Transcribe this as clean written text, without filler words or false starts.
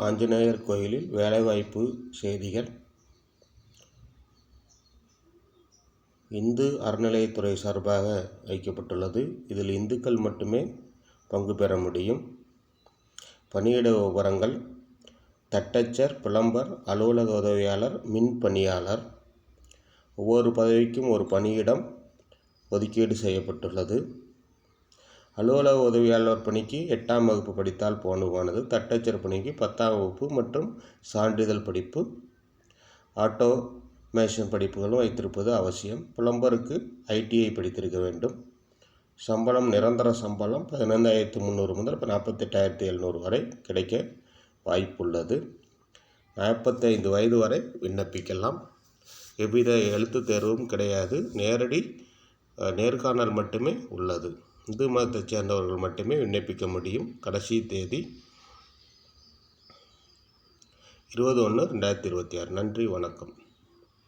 ஆஞ்சநேயர் கோயிலில் வேலைவாய்ப்பு செய்திகள். இந்து அறநிலையத்துறை சார்பாக வைக்கப்பட்டுள்ளது. இதில் இந்துக்கள் மட்டுமே பங்கு பெற முடியும். பணியிட விவரங்கள்: தட்டச்சர், புலம்பர், அலுவலக உதவியாளர், மின் பணியாளர். ஒவ்வொரு பதவிக்கும் ஒரு பணியிடம் ஒதுக்கீடு செய்யப்பட்டுள்ளது. அலுவலக உதவியாளர் பணிக்கு 8ஆம் வகுப்பு படித்தால் போதுமானது. தட்டச்சர் பணிக்கு 10ஆம் வகுப்பு மற்றும் சான்றிதழ் படிப்பு, ஆட்டோமேஷன் படிப்புகளும் வைத்திருப்பது அவசியம். புலம்பருக்கு ITI படித்திருக்க வேண்டும். சம்பளம்: நிரந்தர சம்பளம் 15,300 முதல் 48,700 வரை கிடைக்க வாய்ப்புள்ளது. 45 வயது வரை விண்ணப்பிக்கலாம். எவ்வித எழுத்துத் தேர்வும் கிடையாது. நேர்காணல் மட்டுமே உள்ளது. இந்து மதத்தைச் சேர்ந்தவர்கள் மட்டுமே விண்ணப்பிக்க முடியும். கடைசி தேதி 20/1/2026. நன்றி, வணக்கம்.